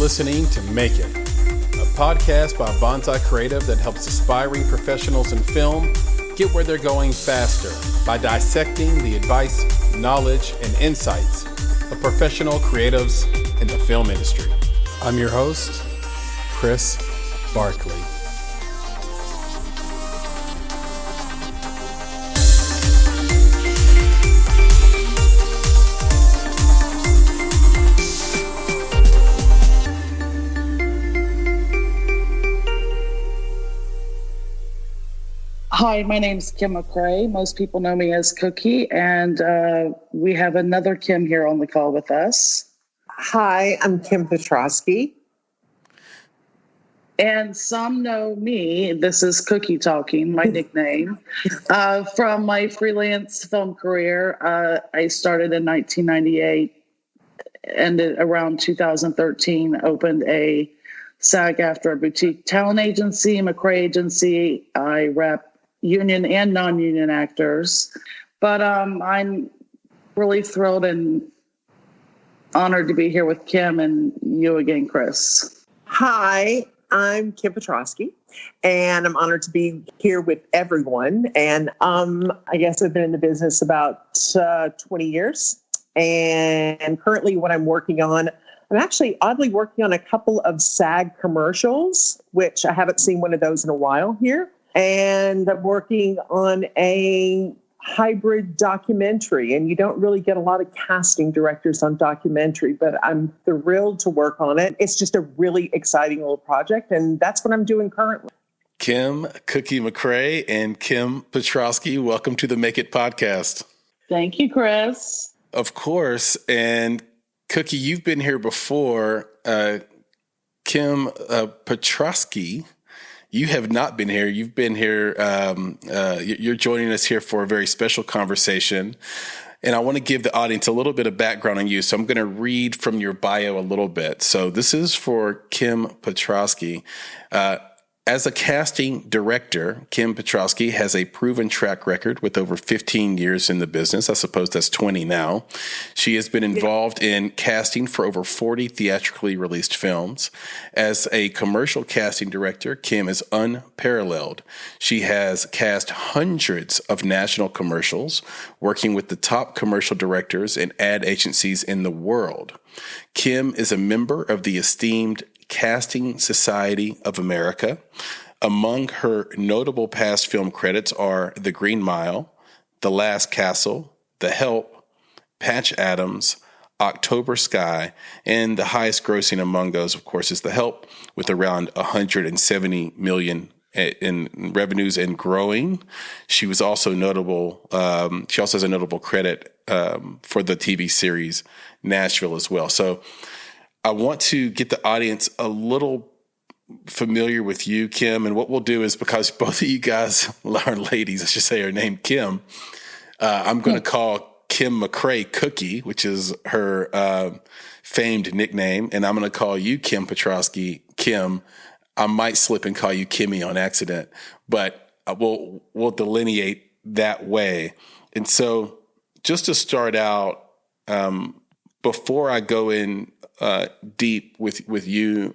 listening to Make It, a podcast by Bonsai Creative that helps aspiring professionals in film get where they're going faster by dissecting the advice, knowledge, and insights of professional creatives in the film industry. I'm your host, Chris Barkley. Hi, my name's Kim McCray. Most people know me as Cookie, and we have another Kim here on the call with us. Hi, I'm Kim Petrosky. And some know me, this is Cookie talking, my nickname, from my freelance film career. I started in 1998, ended around 2013, opened a SAG-AFTRA boutique talent agency, McCray agency. I rep union and non-union actors. But I'm really thrilled and honored to be here with Kim and you again, Chris. Hi, I'm Kim Petrosky, and I'm honored to be here with everyone. And I guess I've been in the business about 20 years. And currently what I'm working on, I'm actually oddly working on a couple of SAG commercials, which I haven't seen one of those in a while here. And I'm working on a hybrid documentary. And you don't really get a lot of casting directors on documentary, but I'm thrilled to work on it. It's just a really exciting little project. And that's what I'm doing currently. Kim, Cookie McCray, and Kim Petrosky, welcome to the Make It podcast. Thank you, Chris. Of course. And Cookie, you've been here before. Kim Petrosky, you have not been here. You've been here. You're joining us here for a very special conversation. And I want to give the audience a little bit of background on you. So I'm going to read from your bio a little bit. So this is for Kim Petrosky. As a casting director, Kim Petrosky has a proven track record with over 15 years in the business. I suppose that's 20 now. She has been involved in casting for over 40 theatrically released films. As a commercial casting director, Kim is unparalleled. She has cast hundreds of national commercials, working with the top commercial directors and ad agencies in the world. Kim is a member of the esteemed Casting Society of America. Among her notable past film credits are The Green Mile, The Last Castle, The Help, Patch Adams, October Sky, and the highest grossing among those, of course, is The Help, with around $170 million in revenues and growing. She was also notable. She also has a notable credit for the TV series Nashville as well. So I want to get the audience a little familiar with you, Kim. And what we'll do is, because both of you guys are ladies, I should say, are named Kim, I'm going to call Kim McCray Cookie, which is her famed nickname. And I'm going to call you Kim Petrosky Kim. I might slip and call you Kimmy on accident, but we'll delineate that way. And so just to start out, before I go in deep with you,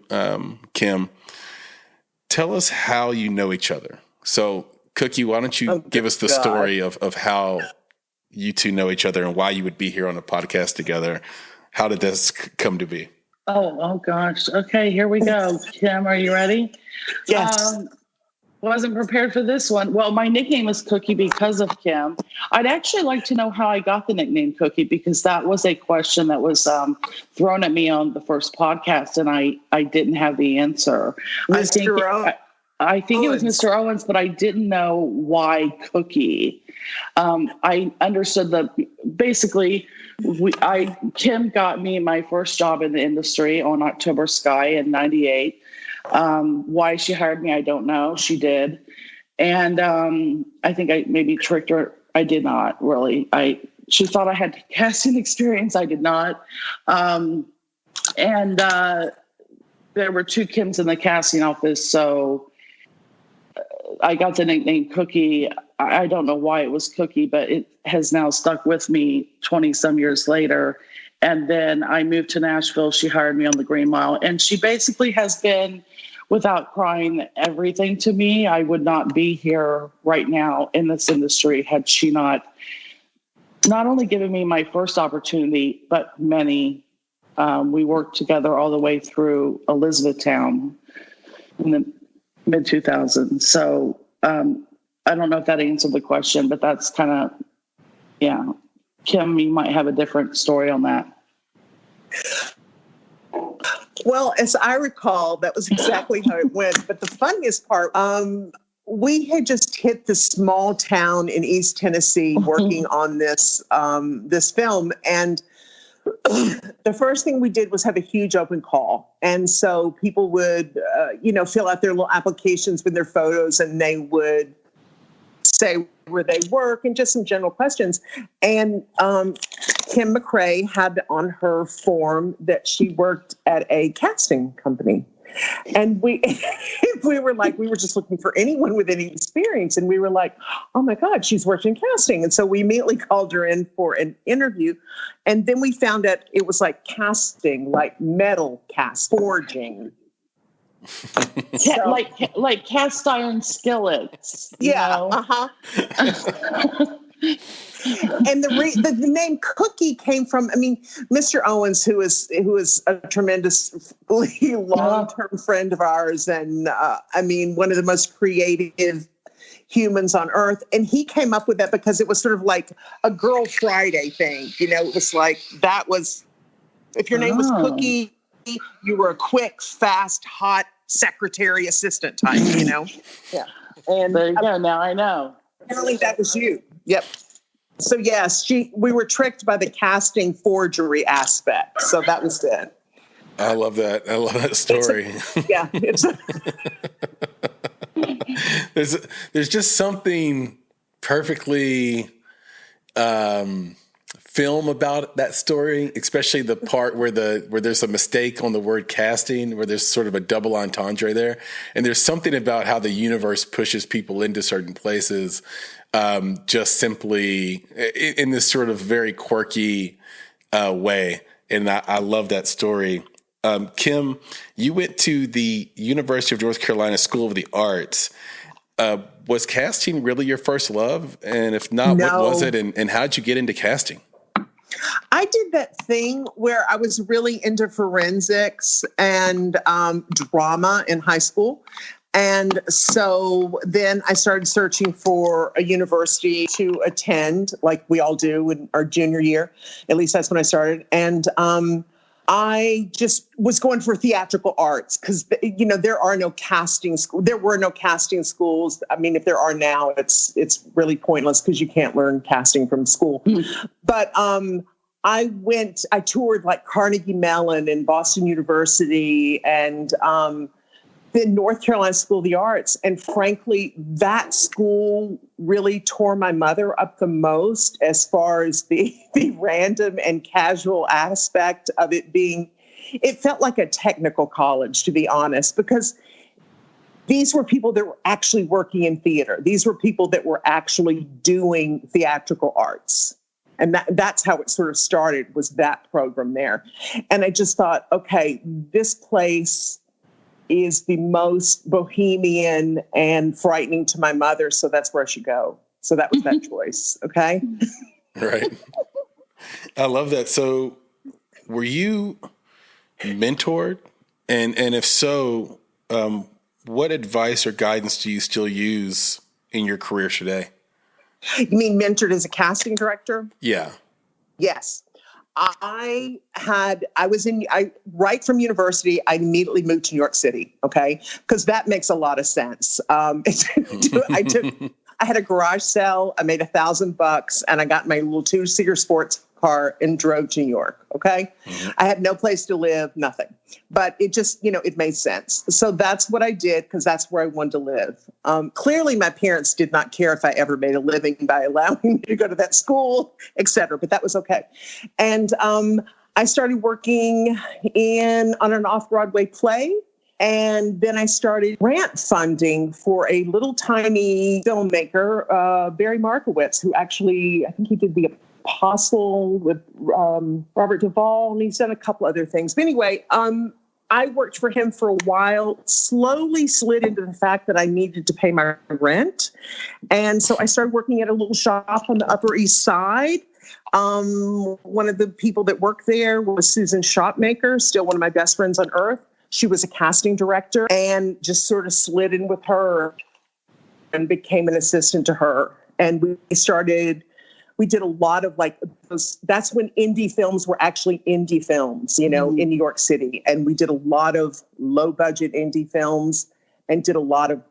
Kim, tell us how you know each other. So, Cookie, why don't you give us the story of how you two know each other and why you would be here on a podcast together? How did this come to be? Oh gosh. Okay, here we go. Kim, are you ready? Yes. Wasn't prepared for this one. Well, my nickname is Cookie because of Kim. I'd actually like to know how I got the nickname Cookie, because that was a question that was thrown at me on the first podcast, and I didn't have the answer. I think it was Mr. Owens, but I didn't know why Cookie. I understood that basically Kim got me my first job in the industry on October Sky in 98. Why she hired me, I don't know. She did. And I think I maybe tricked her. I did not really. She thought I had casting experience. I did not. And there were two Kims in the casting office. So I got the nickname Cookie. I don't know why it was Cookie, but it has now stuck with me 20 some years later. And then I moved to Nashville. She hired me on the Green Mile. And she basically has been, without crying, everything to me. I would not be here right now in this industry had she not only given me my first opportunity, but many. We worked together all the way through Elizabethtown in the mid-2000s. So I don't know if that answered the question, but that's kind of, yeah. Kim, you might have a different story on that. Well, as I recall, that was exactly how it went. But the funniest part, we had just hit the small town in East Tennessee working on this film. And the first thing we did was have a huge open call. And so people would, fill out their little applications with their photos, and they would say where they work and just some general questions. And Kim McCray had on her form that she worked at a casting company. And we were just looking for anyone with any experience. And we were like, oh my God, she's worked in casting. And so we immediately called her in for an interview. And then we found out it was like casting, like metal cast, forging. Like cast iron skillets. Yeah. And the name Cookie came from, Mr. Owens, who is a tremendously long-term friend of ours, and one of the most creative humans on earth. And he came up with that because it was sort of like a Girl Friday thing. It was like, that was, if your name was Cookie, you were a quick, fast, hot secretary assistant type, Yeah. And there you go. Now I know. Apparently that was you. Yep. So yes, we were tricked by the casting forgery aspect. So that was it. I love that. I love that story. There's just something perfectly film about that story, especially the part where there's a mistake on the word casting, where there's sort of a double entendre there. And there's something about how the universe pushes people into certain places, just simply in this sort of very quirky way. And I love that story. Kim, you went to the University of North Carolina School of the Arts. Was casting really your first love? And if not, No. What was it? And how'd you get into casting? I did that thing where I was really into forensics and drama in high school. And so then I started searching for a university to attend, like we all do in our junior year. At least that's when I started. And I just was going for theatrical arts because, there are no casting schools. There were no casting schools. If there are now, it's really pointless because you can't learn casting from school. But I toured like Carnegie Mellon and Boston University and the North Carolina School of the Arts. And frankly, that school really tore my mother up the most as far as the random and casual aspect of it being. It felt like a technical college, to be honest, because these were people that were actually working in theater. These were people that were actually doing theatrical arts. And that's how it sort of started, was that program there. And I just thought, okay, this place is the most bohemian and frightening to my mother, so that's where I should go. So that was that choice, okay? Right. I love that. So were you mentored? And if so, what advice or guidance do you still use in your career today? You mean mentored as a casting director? Yeah. Yes. Right from university, I immediately moved to New York City. Okay. Because that makes a lot of sense. I had a garage sale. I made $1,000 and I got my little 2-seater sports car and drove to New York. Okay. Mm-hmm. I had no place to live, nothing, but it just, it made sense. So that's what I did because that's where I wanted to live. Clearly my parents did not care if I ever made a living by allowing me to go to that school, et cetera, but that was okay. And I started working on an off-Broadway play. And then I started grant funding for a little tiny filmmaker, Barry Markowitz, who actually, I think he did The Apostle with Robert Duvall, and he's done a couple other things. But anyway, I worked for him for a while, slowly slid into the fact that I needed to pay my rent. And so I started working at a little shop on the Upper East Side. One of the people that worked there was Susan Shopmaker, still one of my best friends on earth. She was a casting director, and just sort of slid in with her and became an assistant to her. And we did a lot of that's when indie films were actually indie films, in New York City. And we did a lot of low budget indie films and did a lot of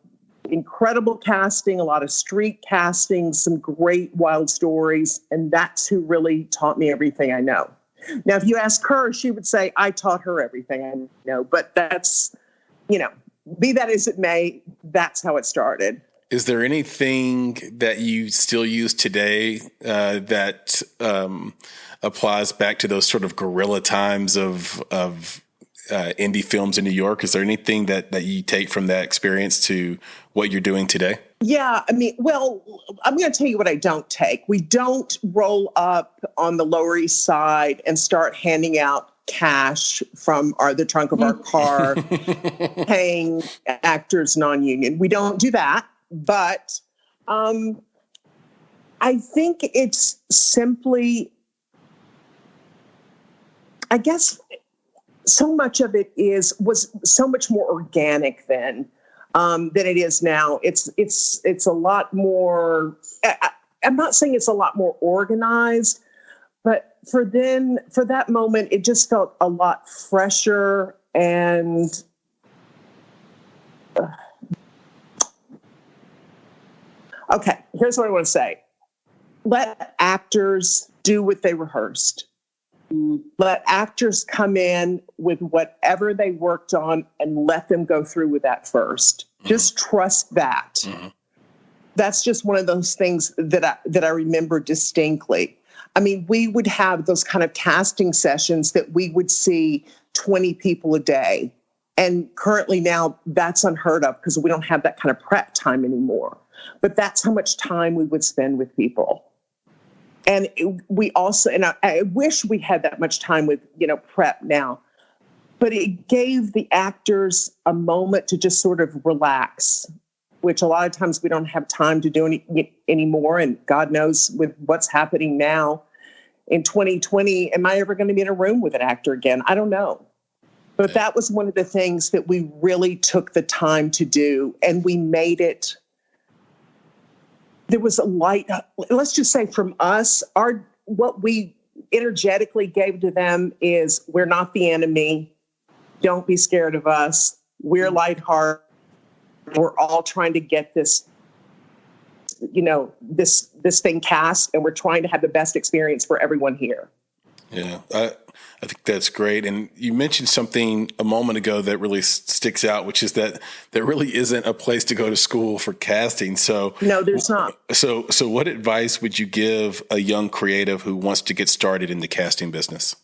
incredible casting, a lot of street casting, some great wild stories. And that's who really taught me everything I know. Now, if you ask her, she would say, I taught her everything I know. But that's, be that as it may, that's how it started. Is there anything that you still use today that applies back to those sort of guerrilla times of indie films in New York? Is there anything that you take from that experience to what you're doing today? Yeah, I'm going to tell you what I don't take. We don't roll up on the Lower East Side and start handing out cash from the trunk of our car, paying actors non-union. We don't do that. But I think it's simply, I guess, so much of it was so much more organic then than it is now. It's a lot more. I'm not saying it's a lot more organized, but for that moment, it just felt a lot fresher and. Okay, here's what I want to say. Let actors do what they rehearsed. Let actors come in with whatever they worked on and let them go through with that first. Just trust that. That's just one of those things that I remember distinctly. I mean, we would have those kind of casting sessions that we would see 20 people a day. And currently now that's unheard of because we don't have that kind of prep time anymore. But that's how much time we would spend with people. And we also, and I wish we had that much time with, prep now, but it gave the actors a moment to just sort of relax, which a lot of times we don't have time to do anymore. And God knows with what's happening now in 2020, am I ever going to be in a room with an actor again? I don't know. But that was one of the things that we really took the time to do. And we made it. There was a light, let's just say from us, what we energetically gave to them is we're not the enemy. Don't be scared of us. We're lighthearted. We're all trying to get this, this thing cast, and we're trying to have the best experience for everyone here. Yeah, I think that's great. And you mentioned something a moment ago that really sticks out, which is that there really isn't a place to go to school for casting. So no, there's not. So what advice would you give a young creative who wants to get started in the casting business?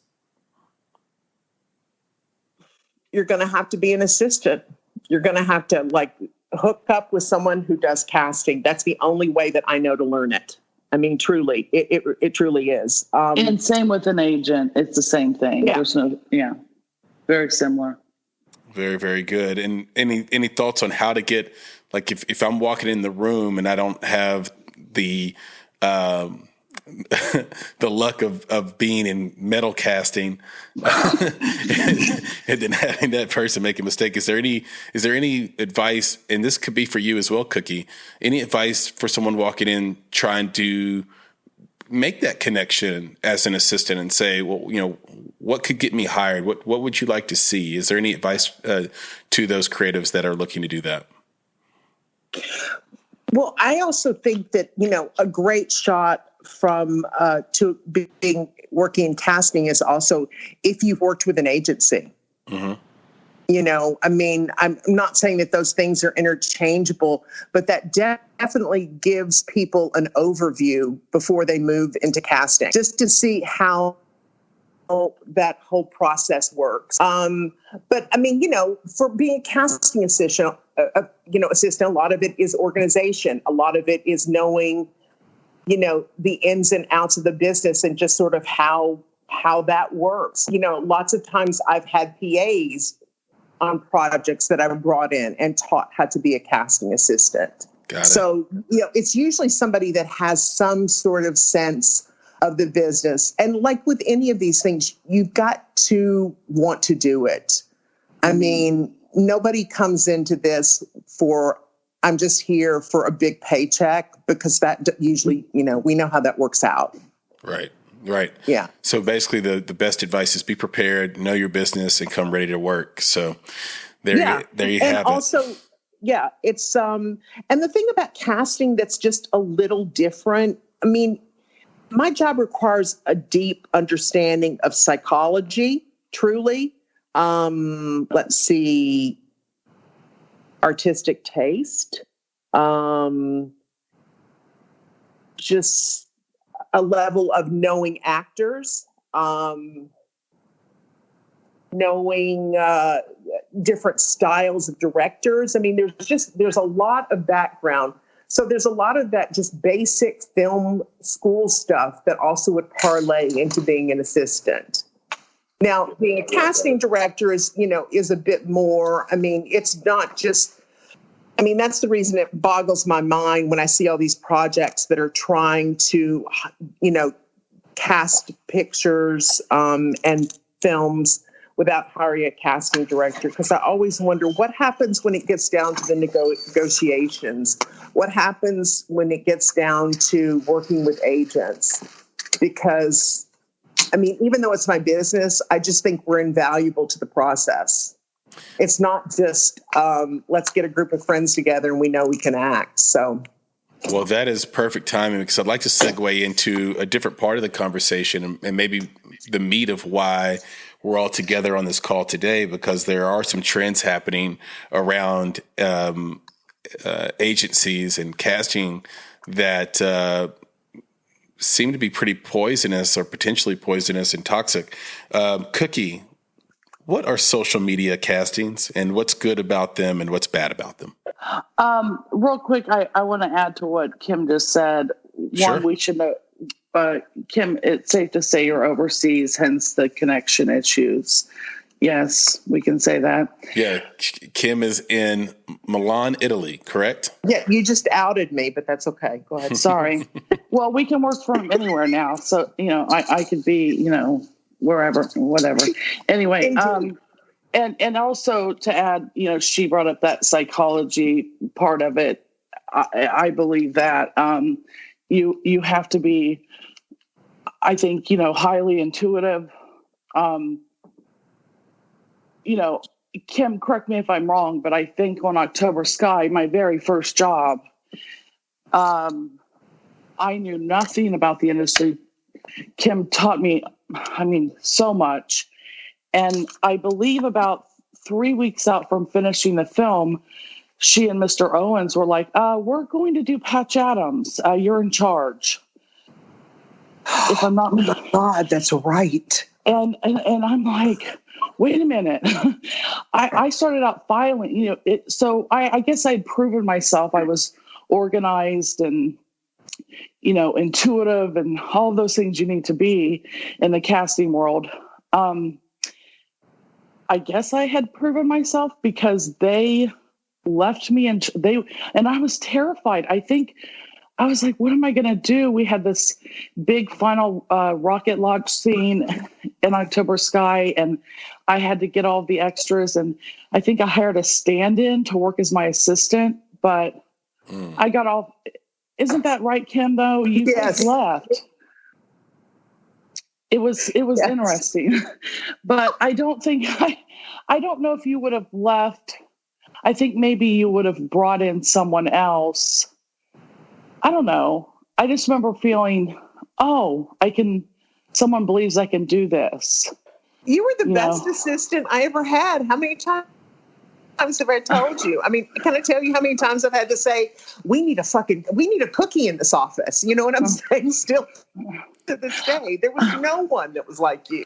You're going to have to be an assistant. You're going to have to hook up with someone who does casting. That's the only way that I know to learn it. I mean, truly, it truly is. And same with an agent. It's the same thing. Yeah. There's very similar. Very, very good. And any thoughts on how to get, if I'm walking in the room and I don't have the the luck of being in metal casting and then having that person make a mistake. Is there any advice, and this could be for you as well, Cookie, any advice for someone walking in trying to make that connection as an assistant and say, well, what could get me hired? What would you like to see? Is there any advice to those creatives that are looking to do that? Well, I also think that, a great shot from to being working in casting is also if you've worked with an agency. Mm-hmm. I'm not saying that those things are interchangeable, but that definitely gives people an overview before they move into casting, just to see how that whole process works. But for being a casting assistant, a lot of it is organization. A lot of it is knowing the ins and outs of the business and just sort of how that works. Lots of times I've had PAs on projects that I've brought in and taught how to be a casting assistant. Got it. So, it's usually somebody that has some sort of sense of the business. And like with any of these things, you've got to want to do it. I mean, nobody comes into this I'm just here for a big paycheck, because that usually, we know how that works out. Right. Yeah. So basically the best advice is be prepared, know your business, and come ready to work. So there you have it. And also, it's, and the thing about casting that's just a little different. I mean, my job requires a deep understanding of psychology, truly. Let's see, artistic taste, just a level of knowing actors, knowing different styles of directors. I mean, there's a lot of background. So there's a lot of that just basic film school stuff that also would parlay into being an assistant. Now, being a casting director is a bit more. I mean, it's not just. I mean, that's the reason it boggles my mind when I see all these projects that are trying to, cast pictures and films without hiring a casting director. Because I always wonder what happens when it gets down to the negotiations. What happens when it gets down to working with agents? Because, I mean, even though it's my business, I just think we're invaluable to the process. It's not just let's get a group of friends together and we know we can act. So, well, that is perfect timing, because I'd like to segue into a different part of the conversation and maybe the meat of why we're all together on this call today, because there are some trends happening around agencies and casting that seem to be pretty poisonous or potentially poisonous and toxic. Cookie, what are social media castings, and what's good about them and what's bad about them? Real quick, I want to add to what Kim just said. Sure. One, we should know, Kim, it's safe to say you're overseas, hence the connection issues. Yes, we can say that. Yeah, Kim is in Milan, Italy, correct? Yeah, you just outed me, but that's okay. Go ahead. Sorry. Well, we can work from anywhere now. So, I could be, wherever, whatever. Anyway, and also to add, she brought up that psychology part of it. I believe that you have to be, I think, highly intuitive. Kim, correct me if I'm wrong, but I think on October Sky, my very first job, I knew nothing about the industry. Kim taught me, so much. And I believe about 3 weeks out from finishing the film, she and Mr. Owens were like, we're going to do Patch Adams. You're in charge. If I'm not mistaken. God, that's right. And I'm like, wait a minute. I started out filing, so I guess I'd proven myself. I was organized and, intuitive and all of those things you need to be in the casting world. I guess I had proven myself because they left me and I was terrified. I think I was like, what am I going to do? We had this big final rocket launch scene in October Sky, and I had to get all the extras. And I think I hired a stand-in to work as my assistant, but I got off. Isn't that right, Kim, though? You Yes. left. It was yes. Interesting, but I don't know if you would have left. I think maybe you would have brought in someone else. I don't know. I just remember feeling, someone believes I can do this. You were the best assistant I ever had. How many times have I told you? Can I tell you how many times I've had to say, we need a cookie in this office. You know what I'm saying? Still to this day, there was no one that was like you.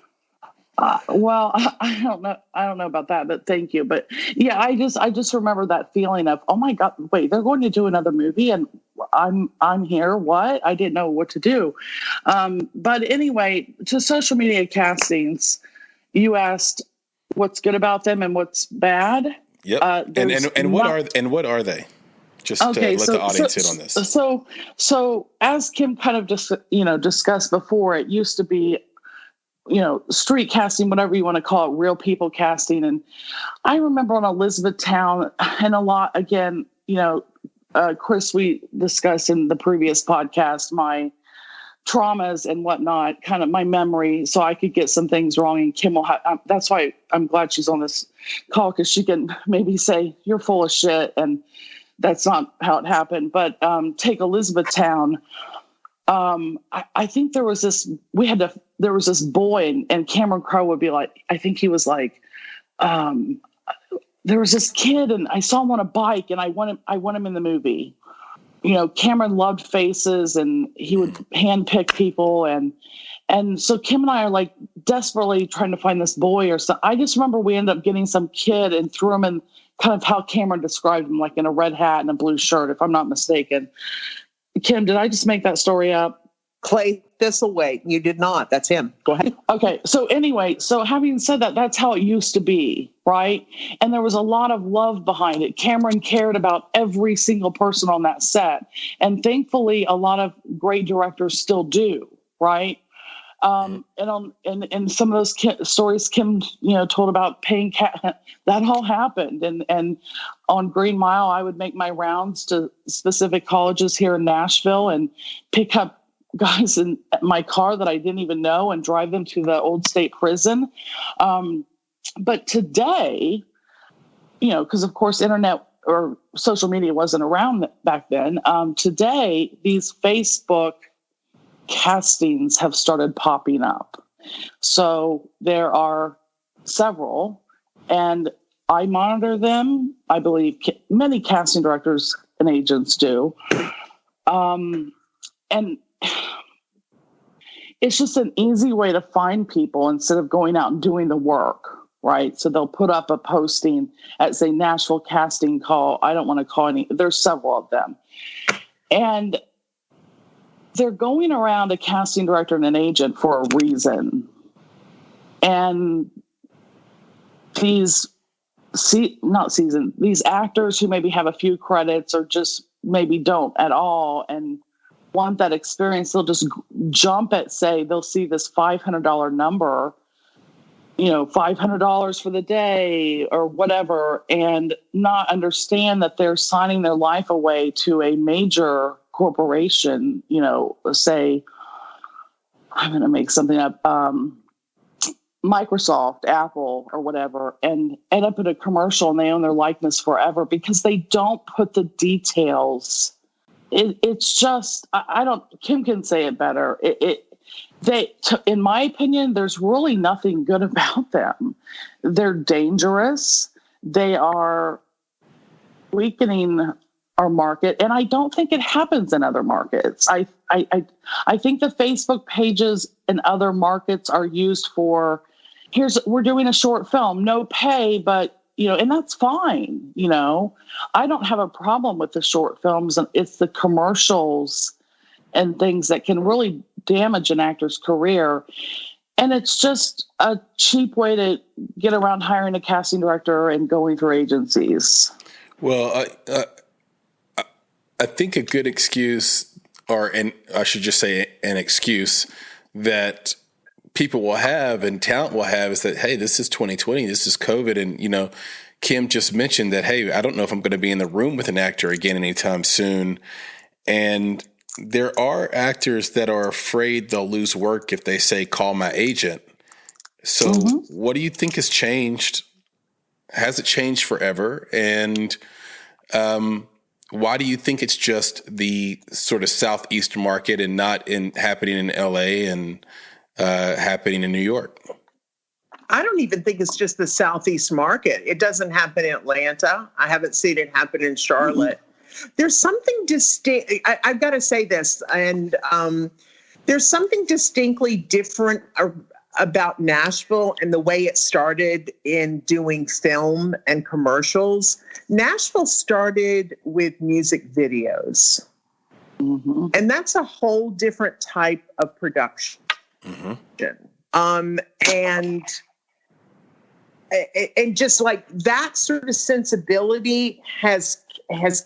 Well, I don't know. I don't know about that, but thank you. But yeah, I just remember that feeling of, oh my God, wait, they're going to do another movie. And I'm here. What? I didn't know what to do. But anyway, to social media castings, you asked what's good about them and what's bad. Yep. And what are they? Just to let the audience in on this. So as Kim kind of just discussed before, it used to be street casting, whatever you want to call it, real people casting. And I remember on Elizabethtown, and a lot again, Chris, we discussed in the previous podcast my traumas and whatnot, kind of my memory, so I could get some things wrong. And Kim will that's why I'm glad she's on this call, because she can maybe say you're full of shit, and that's not how it happened. But take Elizabethtown. I think there was this boy, and Cameron Crowe would be like, I think he was like, there was this kid, and I saw him on a bike, and I want him in the movie. Cameron loved faces, and he would handpick people, and so Kim and I are like desperately trying to find this boy or something. I just remember we ended up getting some kid and threw him in kind of how Cameron described him, like in a red hat and a blue shirt, if I'm not mistaken. Kim, did I just make that story up? Clay Thistleway. You did not. That's him. Go ahead. Okay. So anyway, having said that, that's how it used to be, right? And there was a lot of love behind it. Cameron cared about every single person on that set. And thankfully, a lot of great directors still do, right? And some of those stories Kim, told about paying that all happened. And on Green Mile, I would make my rounds to specific colleges here in Nashville and pick up guys in my car that I didn't even know and drive them to the old state prison. But today, because of course internet or social media wasn't around back then. Today, these Facebook castings have started popping up. So there are several, and I monitor them. I believe many casting directors and agents do. And it's just an easy way to find people instead of going out and doing the work, right? So they'll put up a posting at, say, Nashville Casting Call. I don't want to call any. There's several of them. And they're going around a casting director and an agent for a reason. And these actors who maybe have a few credits or just maybe don't at all and want that experience, they'll just jump at, say, they'll see this $500 number, $500 for the day or whatever, and not understand that they're signing their life away to a major corporation, say, I'm going to make something up, Microsoft, Apple, or whatever, and end up in a commercial and they own their likeness forever because they don't put the details. It's just, Kim can say it better. In my opinion, there's really nothing good about them. They're dangerous. They are weakening our market. And I don't think it happens in other markets. I think the Facebook pages in other markets are used for, we're doing a short film, no pay, but and that's fine. I don't have a problem with the short films. It's the commercials and things that can really damage an actor's career. And it's just a cheap way to get around hiring a casting director and going through agencies. Well, I think a good excuse, and I should just say an excuse that people will have and talent will have is that, hey, this is 2020, this is COVID. And, Kim just mentioned that, hey, I don't know if I'm going to be in the room with an actor again anytime soon. And there are actors that are afraid they'll lose work if they say, call my agent. So what do you think has changed? Has it changed forever? And why do you think it's just the sort of Southeast market and not happening in LA and happening in New York? I don't even think it's just the Southeast market. It doesn't happen in Atlanta. I haven't seen it happen in Charlotte. There's something distinct. I've got to say this, and there's something distinctly different about Nashville and the way it started in doing film and commercials. Nashville started with music videos. Mm-hmm. And that's a whole different type of production. Mm-hmm. And just like that sort of sensibility has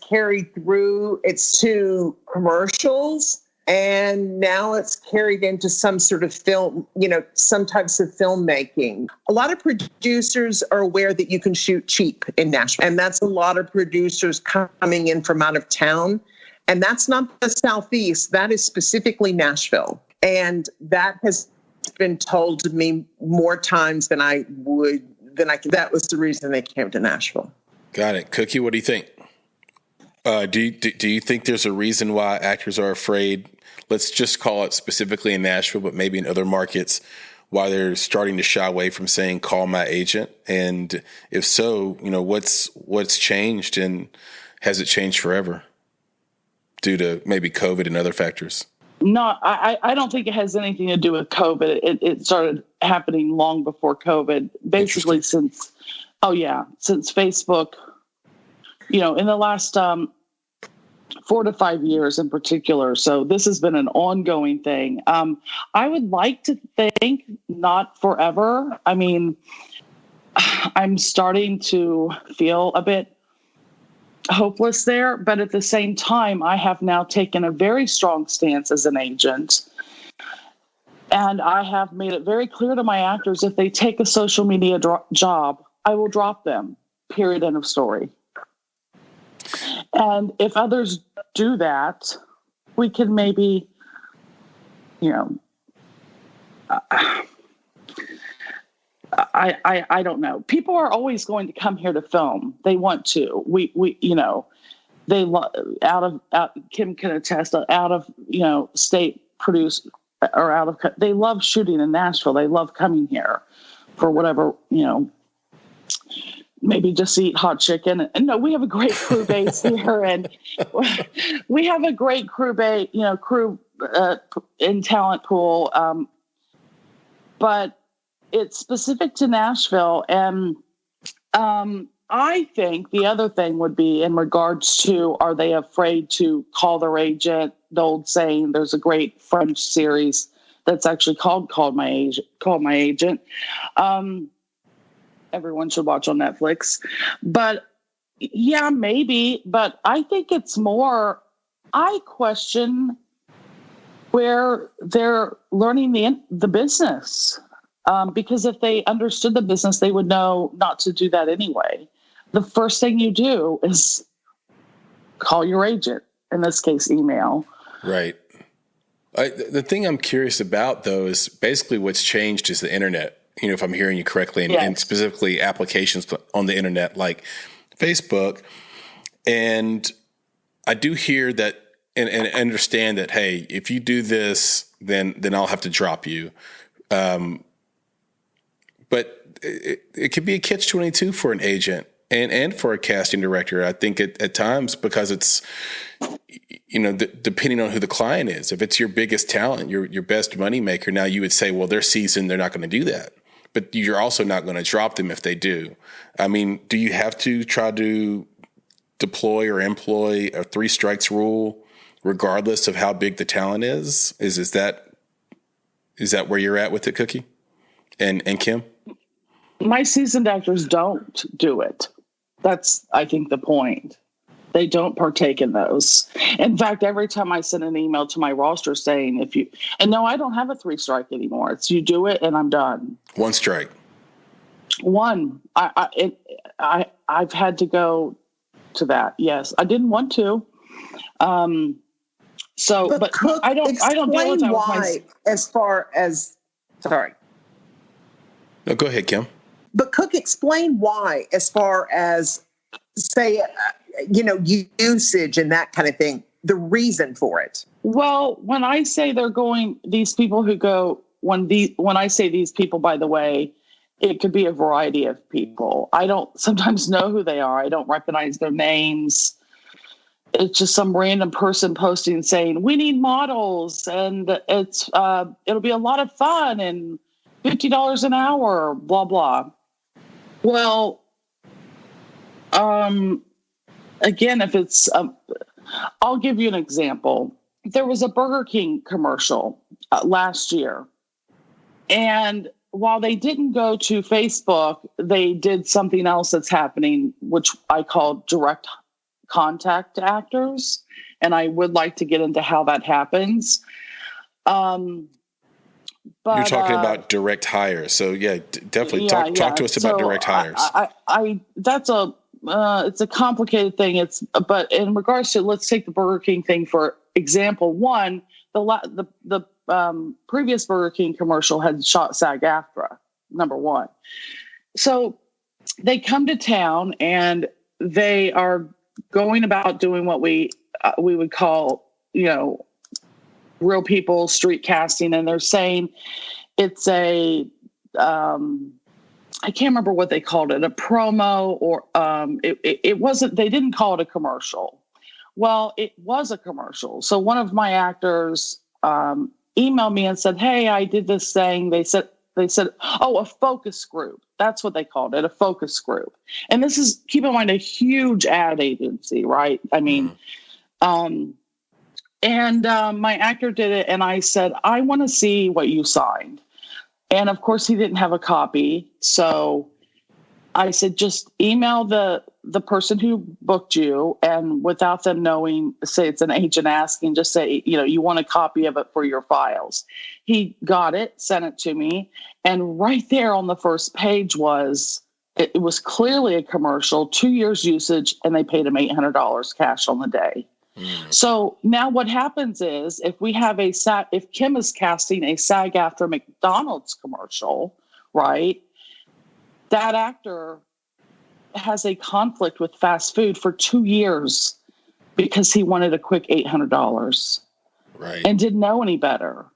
carried through. It's to commercials, and now it's carried into some sort of film, some types of filmmaking. A lot of producers are aware that you can shoot cheap in Nashville, and that's a lot of producers coming in from out of town. And that's not the Southeast. That is specifically Nashville. And that has been told to me more times than I that was the reason they came to Nashville. Got it. Cookie, what do you think? Do you think there's a reason why actors are afraid? Let's just call it specifically in Nashville, but maybe in other markets, why they're starting to shy away from saying, call my agent? And if so, what's changed, and has it changed forever due to maybe COVID and other factors? No, I don't think it has anything to do with COVID. It started happening long before COVID, basically since Facebook, in the last 4 to 5 years in particular. So this has been an ongoing thing. I would like to think not forever. I mean, I'm starting to feel a bit hopeless there, but at the same time, I have now taken a very strong stance as an agent, and I have made it very clear to my actors, if they take a social media job, I will drop them, period, end of story. And if others do that, we can maybe, I don't know. People are always going to come here to film. They want to. They Kim can attest, out of state produce or they love shooting in Nashville. They love coming here for whatever, maybe just to eat hot chicken. And no, we have a great crew base here, and we have a great crew base, crew in talent pool. But it's specific to Nashville. And I think the other thing would be in regards to, are they afraid to call their agent? The old saying, there's a great French series that's actually called Call My Agent. Everyone should watch on Netflix. But yeah, maybe. But I think it's more, I question where they're learning the business. Because if they understood the business, they would know not to do that anyway. The first thing you do is call your agent, in this case, email. Right. The thing I'm curious about, though, is basically what's changed is the internet, if I'm hearing you correctly, and specifically applications on the internet like Facebook. And I do hear that and understand that, hey, if you do this, then I'll have to drop you. But it could be a catch-22 for an agent and for a casting director. I think at times, because it's, depending on who the client is. If it's your biggest talent, your best money maker, now you would say, well, they're seasoned, they're not going to do that. But you're also not going to drop them if they do. I mean, do you have to try to deploy or employ a 3 strikes rule regardless of how big the talent is? Is that where you're at with it, Cookie and Kim? My seasoned actors don't do it. That's, I think, the point. They don't partake in those. In fact, every time I send an email to my roster saying, no, I don't have a 3 strike anymore. It's you do it and I'm done. 1 strike. 1. I've had to go to that. Yes, I didn't want to. But Cook, I don't deal with that why, as far as, sorry. No, go ahead, Kim. But Cook, explain why, as far as, say, usage and that kind of thing, the reason for it. Well, when I say these people who go, when I say these people, by the way, it could be a variety of people. I don't sometimes know who they are. I don't recognize their names. It's just some random person posting saying, we need models and it'll be a lot of fun and $50 an hour, blah, blah. Well, again, if it's, I'll give you an example. there was a Burger King commercial last year. And while they didn't go to Facebook, they did something else that's happening, which I call direct contact actors. And I would like to get into how that happens. But, you're talking about direct hires. So yeah, definitely talk to us about direct hires. It's a complicated thing. But in regards to, let's take the Burger King thing for example. One, the previous Burger King commercial had shot SAG-AFTRA, number one. So they come to town and they are going about doing what we would call, real people street casting. And they're saying it's I can't remember what they called it, a promo or it wasn't, they didn't call it a commercial. Well, it was a commercial. So one of my actors emailed me and said, hey, I did this thing. They said, oh, a focus group. That's what they called it, a focus group. And this is, keep in mind, a huge ad agency, right? I mean, my actor did it, and I said, I want to see what you signed. And of course, he didn't have a copy. So I said, just email the person who booked you, and without them knowing, say it's an agent asking, just say, you want a copy of it for your files. He got it, sent it to me. And right there on the first page it was clearly a commercial, 2 years usage, and they paid him $800 cash on the day. So now what happens is if Kim is casting a SAG-AFTRA McDonald's commercial, right, that actor has a conflict with fast food for 2 years because he wanted a quick $800, right, and didn't know any better.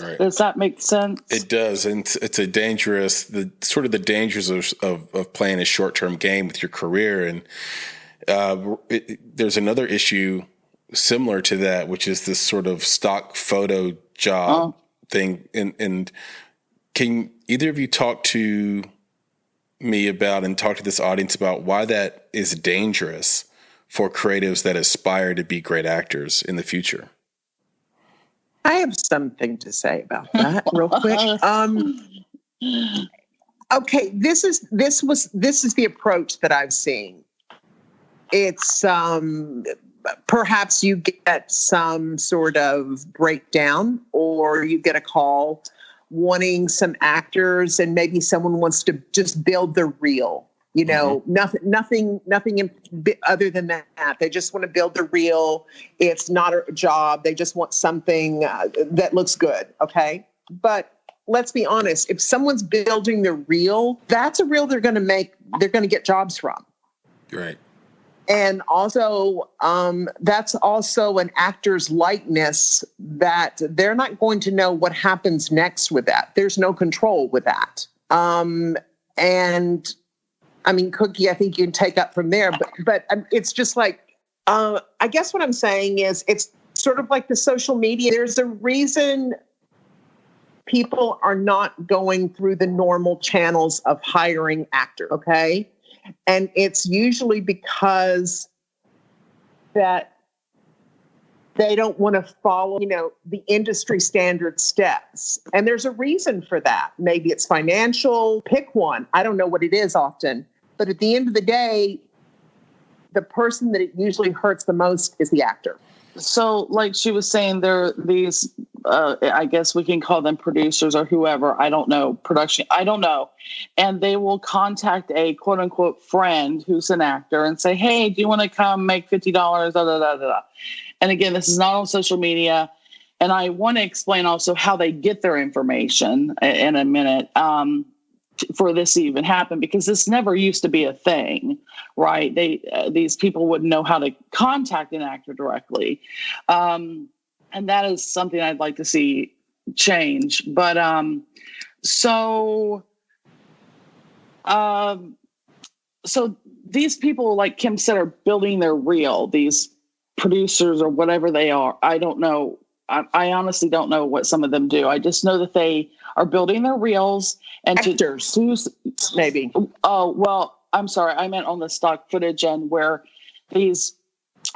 Right. Does that make sense? It does. And it's the dangers of playing a short-term game with your career. And there's another issue similar to that, which is this sort of stock photo job thing. And can either of you talk to me about and talk to this audience about why that is dangerous for creatives that aspire to be great actors in the future? I have something to say about that real quick. Okay, this is the approach that I've seen. It's perhaps you get some sort of breakdown, or you get a call wanting some actors, and maybe someone wants to just build the reel. Nothing other than that. They just want to build the reel. It's not a job. They just want something that looks good. Okay. But let's be honest. If someone's building the reel, that's a reel they're going to get jobs from. Right. And also, that's also an actor's likeness that they're not going to know what happens next with that. There's no control with that. And I mean, Cookie, I think you can take up from there, but it's just like, I guess what I'm saying is it's sort of like the social media. There's a reason people are not going through the normal channels of hiring actors, okay? And it's usually because that they don't want to follow, the industry standard steps. And there's a reason for that. Maybe it's financial, pick one. I don't know what it is often. But at the end of the day, the person that it usually hurts the most is the actor. So like she was saying, there are these, I guess we can call them producers or whoever, I don't know, production, I don't know. And they will contact a quote unquote friend who's an actor and say, hey, do you want to come make $50? Da, da, da, da, da. And again, this is not on social media. And I want to explain also how they get their information in a minute. For this to even happen, because this never used to be a thing, right? These people wouldn't know how to contact an actor directly. And that is something I'd like to see change. But so these people, like Kim said, are building their reel, these producers or whatever they are. I don't know. I honestly don't know what some of them do. I just know that they are building their reels and actors, maybe. Oh, well, I'm sorry. I meant on the stock footage end where these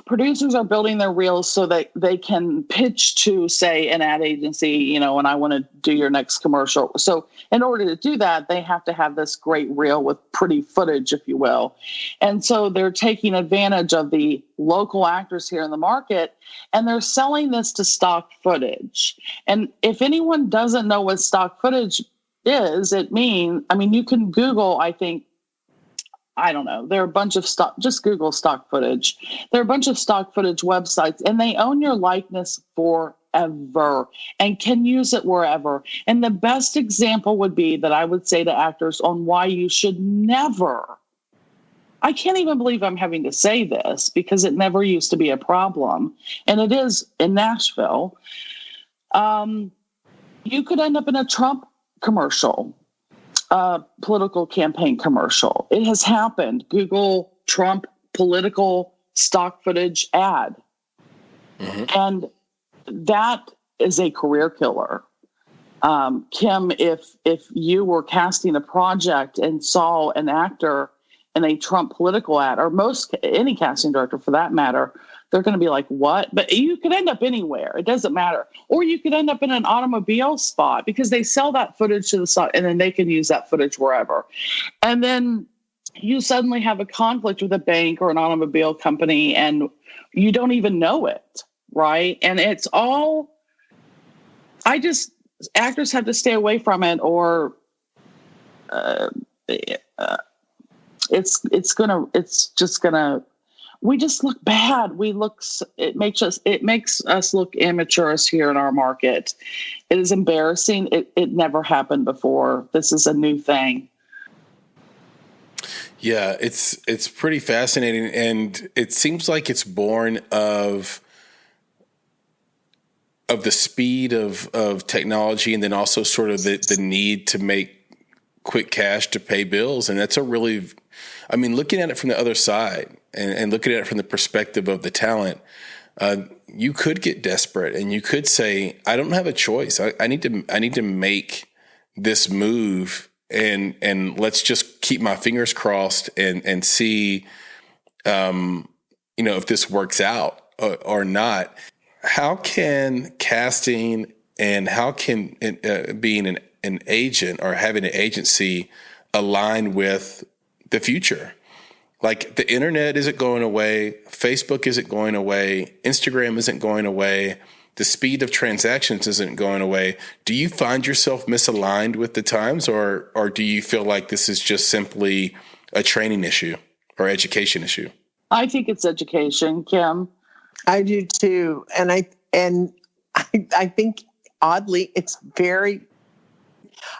producers are building their reels so that they can pitch to, say, an ad agency, and I want to do your next commercial. So in order to do that, they have to have this great reel with pretty footage, if you will. And so they're taking advantage of the local actors here in the market, and they're selling this to stock footage. And if anyone doesn't know what stock footage is, you can Google, I don't know. There are a bunch of just Google stock footage. There are a bunch of stock footage websites, and they own your likeness forever and can use it wherever. And the best example would be that I would say to actors on why you should never, I can't even believe I'm having to say this because it never used to be a problem. And it is in Nashville. You could end up in a Trump commercial. Political campaign commercial. It has happened. Google Trump political stock footage ad. Mm-hmm. And that is a career killer. Kim, if you were casting a project and saw an actor in a Trump political ad, or any casting director for that matter, they're going to be like, what? But you could end up anywhere. It doesn't matter. Or you could end up in an automobile spot because they sell that footage to the side and then they can use that footage wherever. And then you suddenly have a conflict with a bank or an automobile company and you don't even know it, right? And it's all, actors have to stay away from it or we just look bad. It makes us look immature here in our market. It is embarrassing. It never happened before. This is a new thing. Yeah, it's pretty fascinating. And it seems like it's born of the speed of technology and then also sort of the need to make quick cash to pay bills. And that's looking at it from the other side and looking at it from the perspective of the talent, you could get desperate and you could say, I don't have a choice. I need to make this move and let's just keep my fingers crossed and see, if this works out or not. How can casting and how can being an agent or having an agency align with the future? Like the internet isn't going away. Facebook isn't going away. Instagram isn't going away. The speed of transactions isn't going away. Do you find yourself misaligned with the times or do you feel like this is just simply a training issue or education issue? I think it's education, Kim. I do too. And I think oddly, it's very,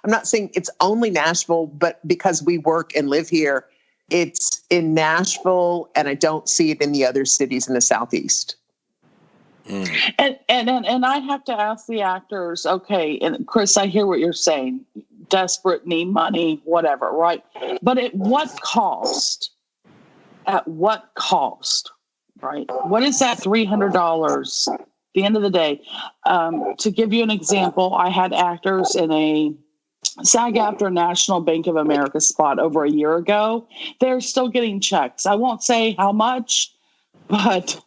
I'm not saying it's only Nashville, but because we work and live here, it's in Nashville, and I don't see it in the other cities in the Southeast. Mm. And I have to ask the actors, okay, and Chris, I hear what you're saying, desperate, need money, whatever, right? But at what cost? At what cost, right? What is that $300 at the end of the day? To give you an example, I had actors in a SAG-AFTRA National Bank of America spot over a year ago. They're still getting checks. I won't say how much, but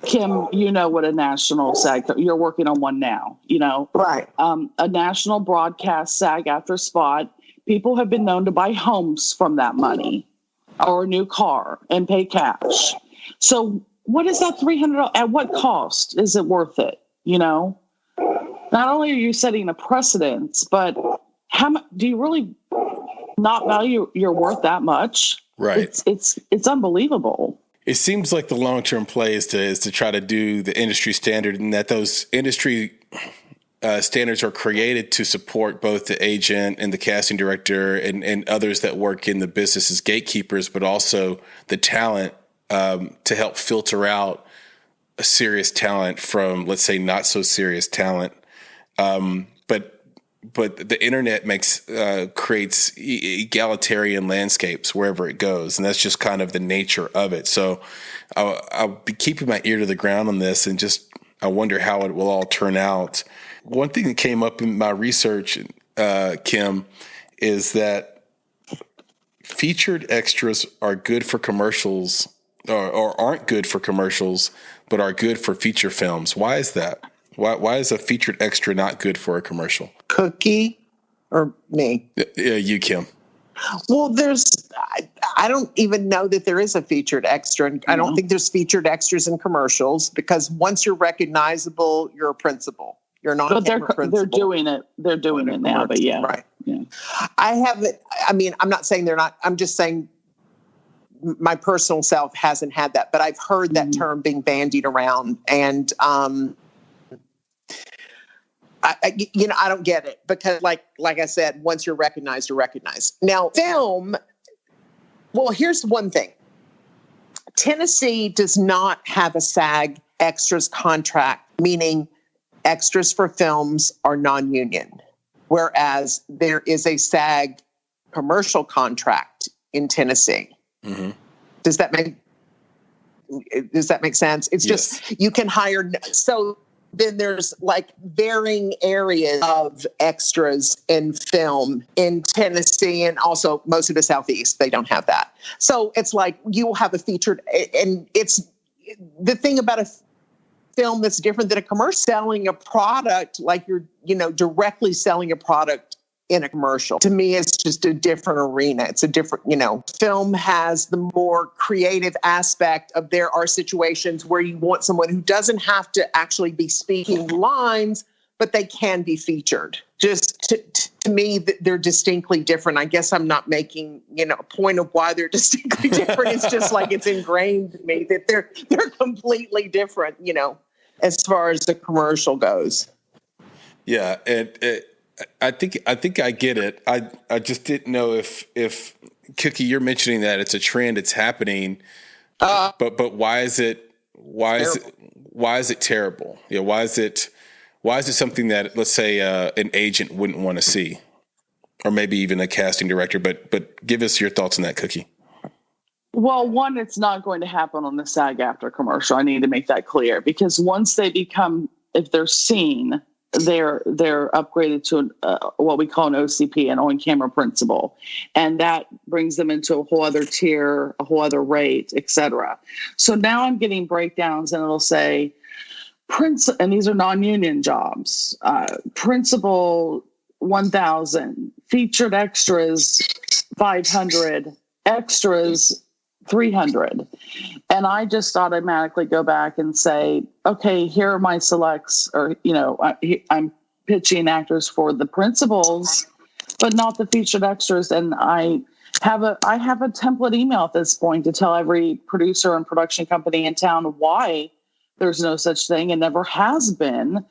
Kim, you know what a national SAG, you're working on one now, Right. A national broadcast SAG-AFTRA spot. People have been known to buy homes from that money or a new car and pay cash. So what is that $300? At what cost is it worth it? Not only are you setting a precedence, but how much do you really not value your worth that much? Right. It's unbelievable. It seems like the long-term play is to try to do the industry standard, and that those industry standards are created to support both the agent and the casting director and others that work in the business as gatekeepers, but also the talent to help filter out a serious talent from, let's say, not so serious talent. But the internet creates egalitarian landscapes wherever it goes, and that's just kind of the nature of it. So I'll be keeping my ear to the ground on this, and I wonder how it will all turn out. One thing that came up in my research, Kim, is that featured extras are good for commercials or aren't good for commercials, but are good for feature films. Why is that? Why is a featured extra not good for a commercial? Cookie or me? Yeah, you, Kim. Well, I don't even know that there is a featured extra. And I don't think there's featured extras in commercials, because once you're recognizable, you're a principal. You're not. But they're doing it. They're doing it now. But yeah, right. Yeah. I haven't. I mean, I'm not saying they're not. I'm just saying my personal self hasn't had that, but I've heard that term being bandied around, and I don't get it, because like I said, once you're recognized, you're recognized. Now, film. Well, here's one thing. Tennessee does not have a SAG extras contract, meaning extras for films are non-union, whereas there is a SAG commercial contract in Tennessee. Mm-hmm. Does that make sense? It's just, you can hire. So then there's like varying areas of extras in film in Tennessee, and also most of the Southeast, they don't have that. So it's like you will have a featured, and it's the thing about a film that's different than a commercial, selling a product like you're, directly selling a product in a commercial. To me, it's just a different arena. It's a different, film has the more creative aspect of, there are situations where you want someone who doesn't have to actually be speaking lines, but they can be featured. Just to me, they're distinctly different. I guess I'm not making, a point of why they're distinctly different. It's just like it's ingrained in me that they're completely different, as far as the commercial goes. Yeah, and I think I get it. I just didn't know if Cookie, you're mentioning that it's a trend, it's happening, but why is it terrible? Yeah, why is it something that, let's say, an agent wouldn't want to see, or maybe even a casting director? But give us your thoughts on that, Cookie. Well, one, it's not going to happen on the SAG-AFTRA commercial. I need to make that clear, because once they become, if they're seen, they're upgraded to what we call an OCP, an on-camera principal, and that brings them into a whole other tier, a whole other rate, etc. So now I'm getting breakdowns, and it'll say and these are non-union jobs. Principal 1,000, featured extras 500, extras 300. And I just automatically go back and say, okay, here are my selects, or, I'm pitching actors for the principals, but not the featured extras. And I have a template email at this point to tell every producer and production company in town why there's no such thing and never has been,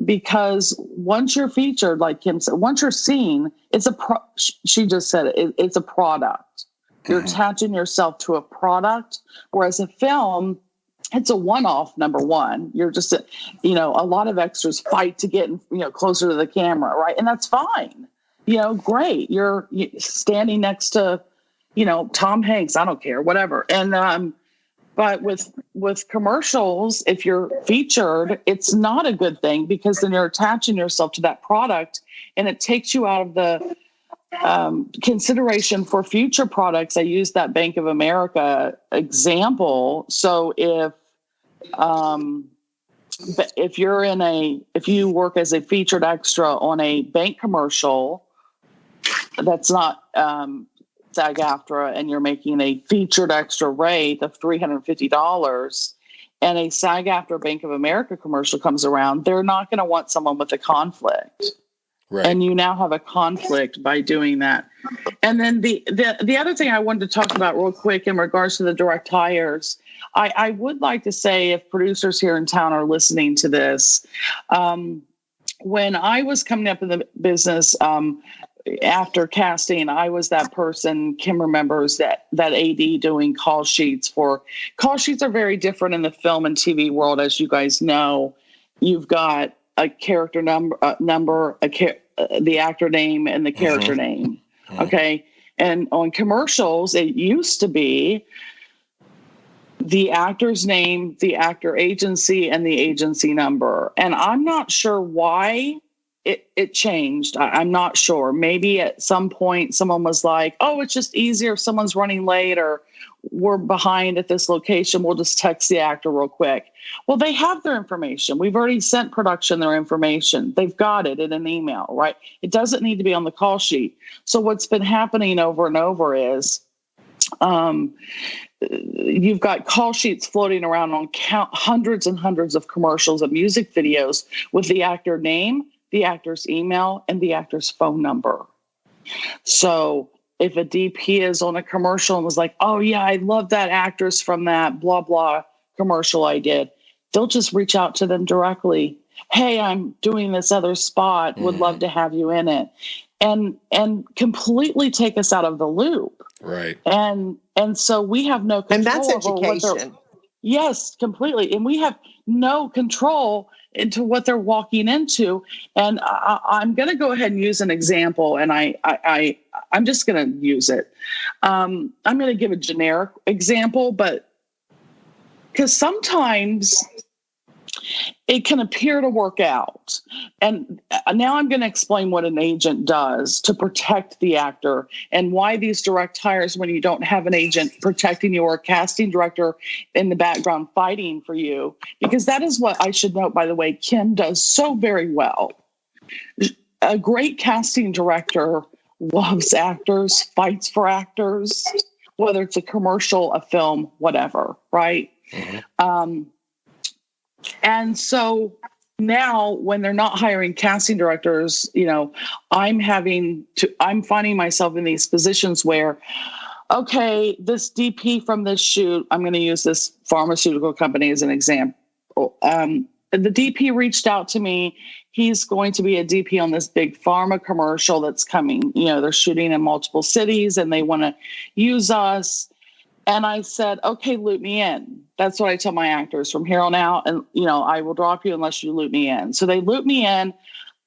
because once you're featured, like Kim said, once you're seen, she just said it's a product. You're attaching yourself to a product, whereas a film, it's a one-off. Number one, you're just, a lot of extras fight to get, closer to the camera, right? And that's fine. Great. You're standing next to, Tom Hanks. I don't care, whatever. And but with commercials, if you're featured, it's not a good thing, because then you're attaching yourself to that product, and it takes you out of the consideration for future products. I use that Bank of America example. So if you work as a featured extra on a bank commercial that's not SAG-AFTRA, and you're making a featured extra rate of $350, and a SAG-AFTRA Bank of America commercial comes around, they're not going to want someone with a conflict. Right. And you now have a conflict by doing that. And then the other thing I wanted to talk about real quick in regards to the direct hires, I would like to say, if producers here in town are listening to this, when I was coming up in the business, after casting, I was that person. Kim remembers that AD doing call sheets. Call sheets are very different in the film and TV world, as you guys know. You've got a character number, the actor name, and the character name. Okay. And on commercials, it used to be the actor's name, the actor agency, and the agency number. And I'm not sure why it changed. I'm not sure. Maybe at some point someone was like, oh, it's just easier if someone's running late or we're behind at this location. We'll just text the actor real quick. Well, they have their information. We've already sent production their information. They've got it in an email, right? It doesn't need to be on the call sheet. So what's been happening over and over is you've got call sheets floating around on hundreds and hundreds of commercials and music videos with the actor name, the actor's email, and the actor's phone number. So if a DP is on a commercial and was like, oh, yeah, I love that actress from that blah, blah commercial I did, they'll just reach out to them directly. Hey, I'm doing this other spot. Would love to have you in it. And completely take us out of the loop. Right. And so we have no control. And that's over education. Yes, completely. And we have no control into what they're walking into. And I'm going to go ahead and use an example, and I'm just going to use it. I'm going to give a generic example, but because sometimes it can appear to work out. And now I'm going to explain what an agent does to protect the actor and why these direct hires, when you don't have an agent protecting you or a casting director in the background fighting for you, because that is what I should note, by the way, Kim does so very well. A great casting director loves actors, fights for actors, whether it's a commercial, a film, whatever, right? Mm-hmm. And so now when they're not hiring casting directors, I'm finding myself in these positions where, okay, this DP from this shoot, I'm going to use this pharmaceutical company as an example. The DP reached out to me. He's going to be a DP on this big pharma commercial that's coming. They're shooting in multiple cities and they want to use us. And I said, okay, loop me in. That's what I tell my actors from here on out. And, I will drop you unless you loop me in. So they loop me in.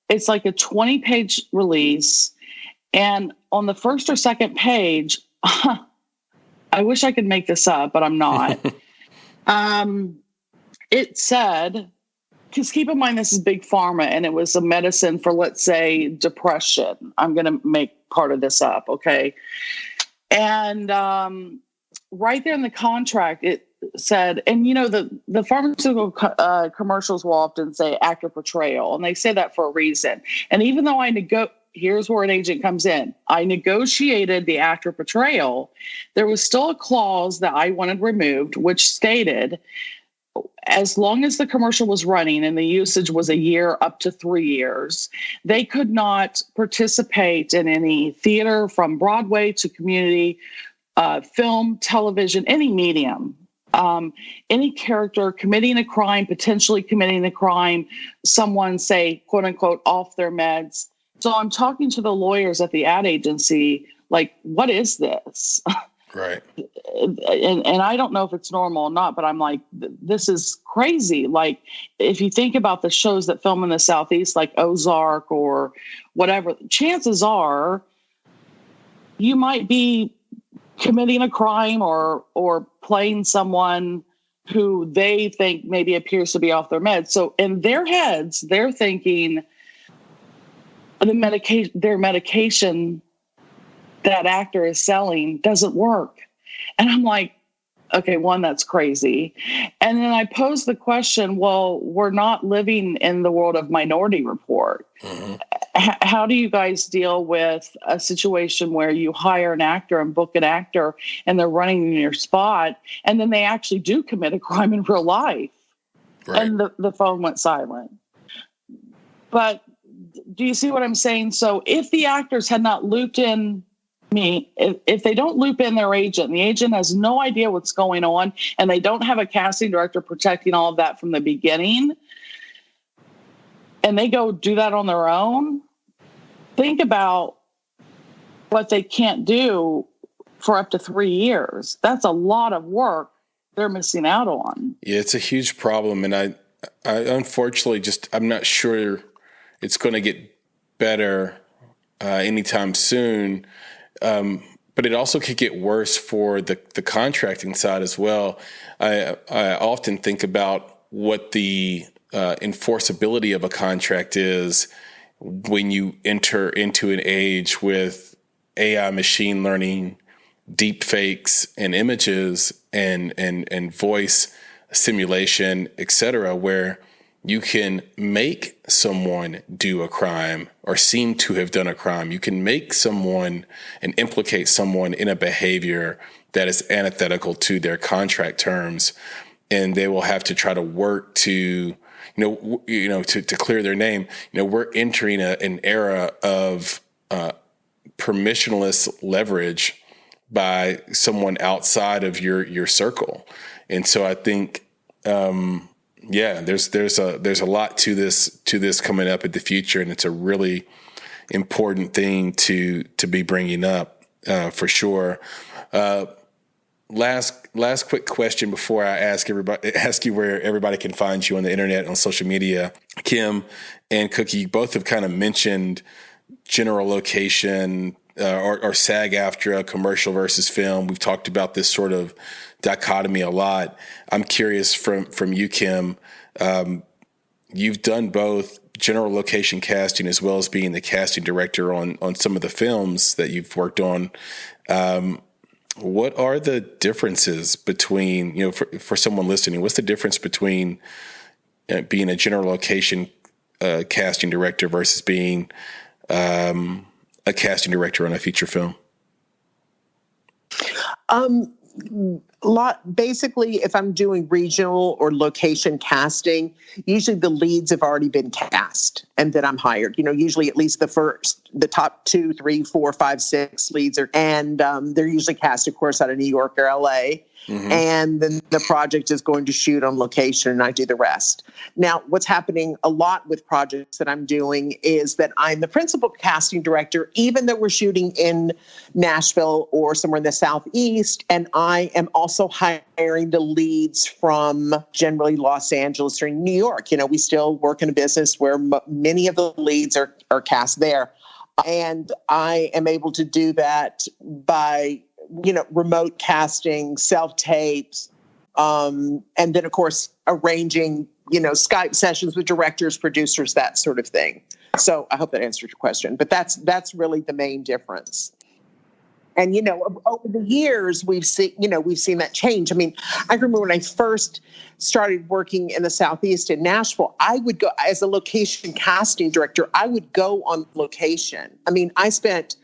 It's like a 20-page release. And on the first or second page, I wish I could make this up, but I'm not. It said, because keep in mind, this is big pharma, and it was a medicine for, let's say, depression. I'm going to make part of this up, okay? And right there in the contract, it said, and the pharmaceutical commercials will often say actor portrayal, and they say that for a reason. And even though here's where an agent comes in. I negotiated the actor portrayal. There was still a clause that I wanted removed, which stated, as long as the commercial was running and the usage was a year up to 3 years, they could not participate in any theater from Broadway to community, film, television, any medium, any character committing a crime, potentially committing a crime, someone say, quote unquote, off their meds. So I'm talking to the lawyers at the ad agency, like, what is this? Right. And I don't know if it's normal or not, but I'm like, this is crazy. Like, if you think about the shows that film in the Southeast, like Ozark or whatever, chances are you might be committing a crime or playing someone who they think maybe appears to be off their meds. So in their heads, they're thinking their medication that actor is selling doesn't work. And I'm like, okay, one, that's crazy. And then I pose the question, well, we're not living in the world of Minority Report. Mm-hmm. How do you guys deal with a situation where you hire an actor and book an actor and they're running in your spot and then they actually do commit a crime in real life? Right. And the phone went silent. But do you see what I'm saying? So if the actors had not looped in me, if they don't loop in their agent, and the agent has no idea what's going on, and they don't have a casting director protecting all of that from the beginning, and they go do that on their own, think about what they can't do for up to 3 years. That's a lot of work they're missing out on. Yeah, it's a huge problem. And I unfortunately I'm not sure it's going to get better anytime soon. But it also could get worse for the contracting side as well. I often think about what the enforceability of a contract is when you enter into an age with AI machine learning deep fakes and images and voice simulation, etc., where you can make someone do a crime or seem to have done a crime. You can make someone and implicate someone in a behavior that is antithetical to their contract terms, and they will have to try to work to, to clear their name. We're entering an era of permissionless leverage by someone outside of your circle, and so I think. There's a lot to this coming up in the future, and it's a really important thing to be bringing up for sure. Last quick question before I ask you where everybody can find you on the internet, on social media. Kim and Cookie, you both have kind of mentioned general location or SAG-AFTRA, commercial versus film. We've talked about this sort of dichotomy a lot. I'm curious from you, Kim. You've done both general location casting as well as being the casting director on some of the films that you've worked on. What are the differences between, for someone listening, what's the difference between being a general location casting director versus being a casting director on a feature film? Basically, if I'm doing regional or location casting, usually the leads have already been cast and then I'm hired. Usually at least the top 2, 3, 4, 5, 6 leads and they're usually cast, of course, out of New York or LA. Mm-hmm. And then the project is going to shoot on location and I do the rest. Now, what's happening a lot with projects that I'm doing is that I'm the principal casting director, even though we're shooting in Nashville or somewhere in the Southeast. And I am also hiring the leads from generally Los Angeles or New York. We still work in a business where many of the leads are cast there. And I am able to do that by remote casting, self-tapes, and then, of course, arranging, Skype sessions with directors, producers, that sort of thing. So I hope that answered your question. But that's really the main difference. And, over the years, we've seen that change. I mean, I remember when I first started working in the Southeast in Nashville, I would go as a location casting director. I would go on location. I mean, I spent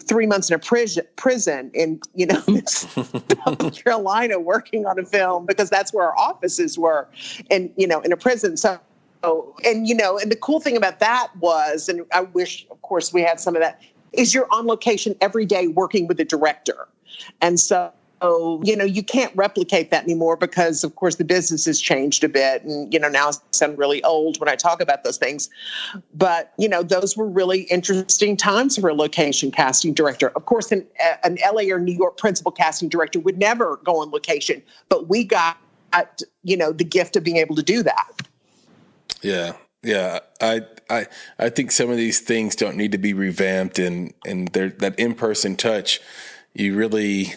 3 months in a prison in, South Carolina working on a film because that's where our offices were and, in a prison. So, and the cool thing about that was, and I wish, of course, we had some of that, is you're on location every day working with the director. And so, you can't replicate that anymore because, of course, the business has changed a bit. And, now I sound really old when I talk about those things. But, those were really interesting times for a location casting director. Of course, an LA or New York principal casting director would never go on location. But we got, the gift of being able to do that. Yeah. Yeah. I think some of these things don't need to be revamped and that in-person touch, you really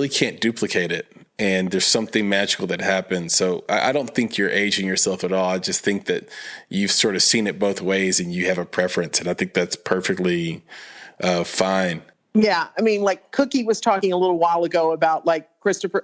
can't duplicate it. And there's something magical that happens. So I don't think you're aging yourself at all. I just think that you've sort of seen it both ways and you have a preference. And I think that's perfectly fine. Yeah. I mean, like Cookie was talking a little while ago about like Christopher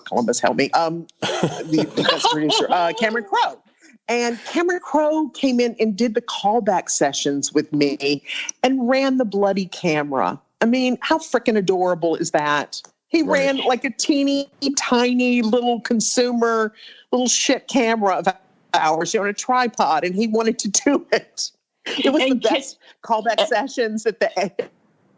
Columbus, help me, the best producer, Cameron Crowe. And Cameron Crowe came in and did the callback sessions with me and ran the bloody camera. I mean, how freaking adorable is that? He ran like a teeny tiny little consumer, little shit camera of ours on a tripod, and he wanted to do it. It was the best callback sessions that the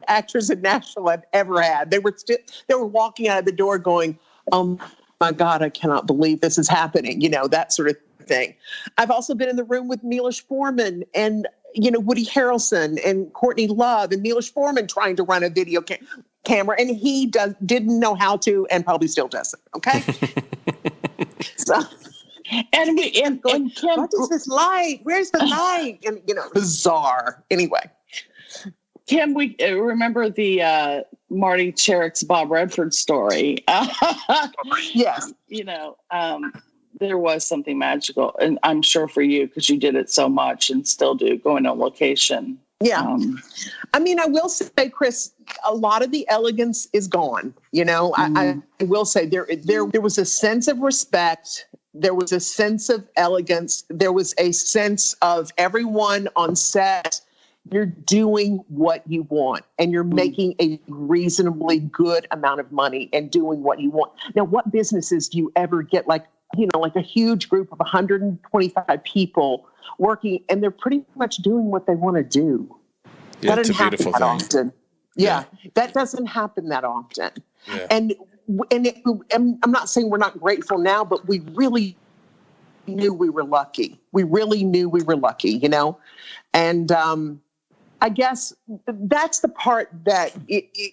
actors in Nashville have ever had. They were walking out of the door going, "Oh my God, I cannot believe this is happening." That sort of thing. I've also been in the room with Milos Forman and Woody Harrelson and Courtney Love and Milos Forman trying to run a video camera, and he didn't know how to, and probably still doesn't. Okay. So, and Kim, what is this light? Where's the light? And bizarre. Anyway, Kim, we remember the Marty Cherrick's Bob Redford story. Yes. There was something magical, and I'm sure for you, because you did it so much and still do, going on location. Yeah. I mean, I will say, Chris, a lot of the elegance is gone. I will say there was a sense of respect. There was a sense of elegance. There was a sense of everyone on set. You're doing what you want and you're making a reasonably good amount of money and doing what you want. Now, what businesses do you ever get like a huge group of 125 people working and they're pretty much doing what they want to do? Yeah, that it's a doesn't beautiful happen thing. that often. Yeah, that doesn't happen that often. Yeah. And I'm not saying we're not grateful now, but we really knew we were lucky. We really knew we were lucky, And I guess that's the part that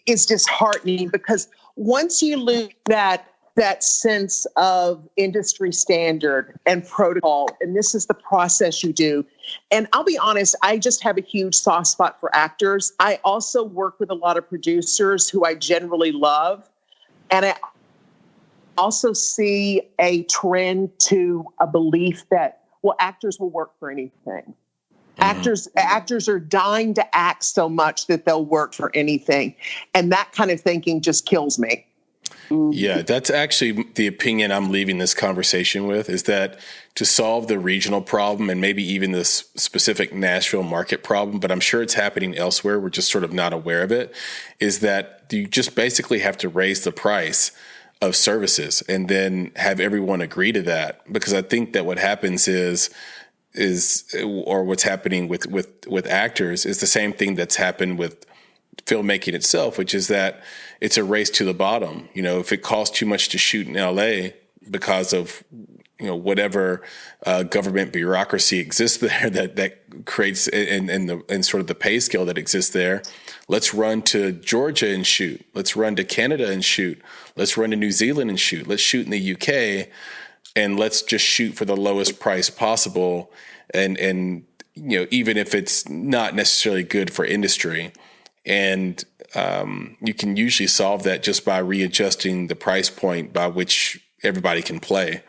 is disheartening, because once you lose that sense of industry standard and protocol, and this is the process you do. And I'll be honest, I just have a huge soft spot for actors. I also work with a lot of producers who I generally love. And I also see a trend to a belief that, well, actors will work for anything. Actors are dying to act so much that they'll work for anything. And that kind of thinking just kills me. Yeah, that's actually the opinion I'm leaving this conversation with, is that to solve the regional problem and maybe even this specific Nashville market problem, but I'm sure it's happening elsewhere, we're just sort of not aware of it, is that you just basically have to raise the price of services and then have everyone agree to that. Because I think that what happens is or what's happening with actors is the same thing that's happened with filmmaking itself, which is that it's a race to the bottom. If it costs too much to shoot in LA because of whatever government bureaucracy exists there that creates and sort of the pay scale that exists there, let's run to Georgia and shoot. Let's run to Canada and shoot. Let's run to New Zealand and shoot. Let's shoot in the UK, and let's just shoot for the lowest price possible. And even if it's not necessarily good for industry. And you can usually solve that just by readjusting the price point by which everybody can play.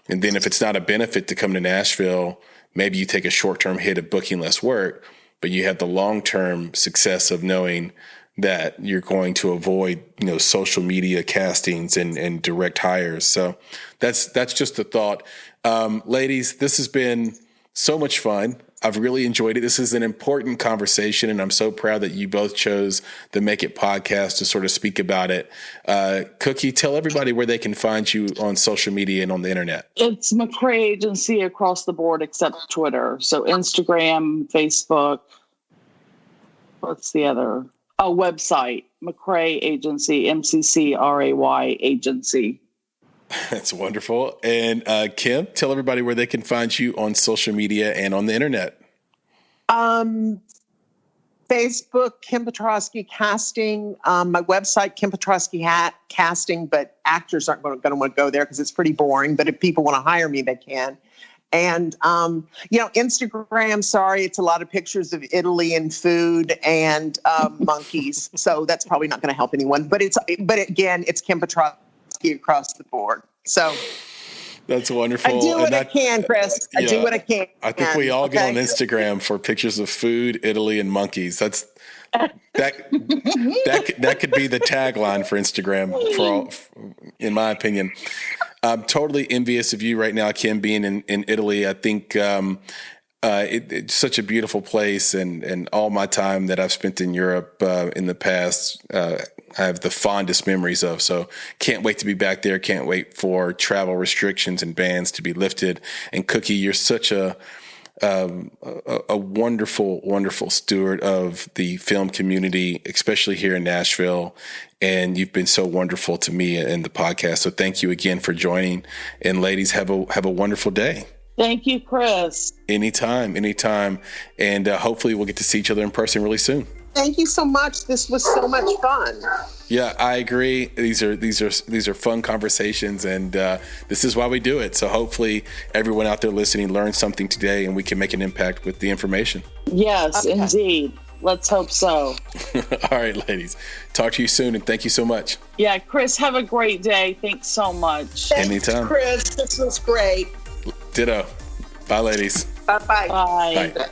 And then if it's not a benefit to come to Nashville, maybe you take a short-term hit of booking less work, but you have the long-term success of knowing that you're going to avoid, social media castings and direct hires. So that's just a thought. Ladies, this has been so much fun. I've really enjoyed it. This is an important conversation, and I'm so proud that you both chose the Make It podcast to sort of speak about it. Cookie, tell everybody where they can find you on social media and on the internet. It's McCray Agency across the board except Twitter. So Instagram, Facebook. What's the other? Oh, website, McCray Agency, MCCRAY Agency. That's wonderful. And Kim, tell everybody where they can find you on social media and on the internet. Facebook, Kim Petrosky Casting. My website, Kim Petrosky Casting, but actors aren't going to want to go there because it's pretty boring. But if people want to hire me, they can. And, Instagram, sorry, it's a lot of pictures of Italy and food and monkeys. So that's probably not going to help anyone. But again, it's Kim Petrosky across the board. So that's wonderful. I do what I can, Chris. I do what I can. I think we all get on Instagram for pictures of food, Italy, and monkeys. That could be the tagline for Instagram, in my opinion. I'm totally envious of you right now, Kim, being in Italy. I think it's such a beautiful place, and all my time that I've spent in Europe in the past, I have the fondest memories of. So can't wait to be back there. Can't wait for travel restrictions and bans to be lifted. And Cookie, you're such a wonderful, wonderful steward of the film community, especially here in Nashville. And you've been so wonderful to me and the podcast. So thank you again for joining. And ladies, have a wonderful day. Thank you, Chris. Anytime. And hopefully we'll get to see each other in person really soon. Thank you so much. This was so much fun. Yeah, I agree. These are fun conversations, and this is why we do it. So hopefully everyone out there listening learned something today, and we can make an impact with the information. Yes, okay. Indeed. Let's hope so. All right, ladies. Talk to you soon, and thank you so much. Yeah, Chris, have a great day. Thanks so much. Thanks, anytime. Chris. This was great. Ditto. Bye, ladies. Bye-bye. Bye. Bye.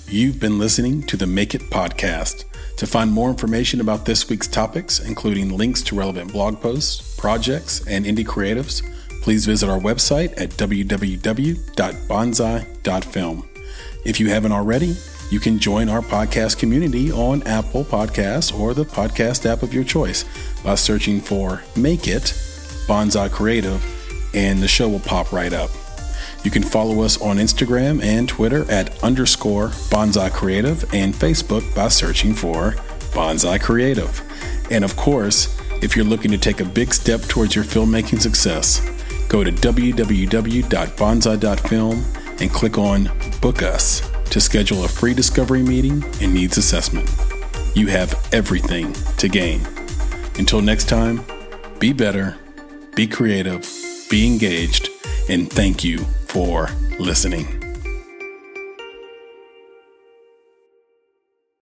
You've been listening to the Make It podcast. To find more information about this week's topics, including links to relevant blog posts, projects, and indie creatives, please visit our website at www.bonsai.film. If you haven't already, you can join our podcast community on Apple Podcasts or the podcast app of your choice by searching for Make It Bonsai Creative, and the show will pop right up. You can follow us on Instagram and Twitter at _Bonsai Creative and Facebook by searching for Bonsai Creative. And of course, if you're looking to take a big step towards your filmmaking success, go to www.bonsai.film and click on Book Us to schedule a free discovery meeting and needs assessment. You have everything to gain. Until next time, be better, be creative, be engaged, and thank you for listening.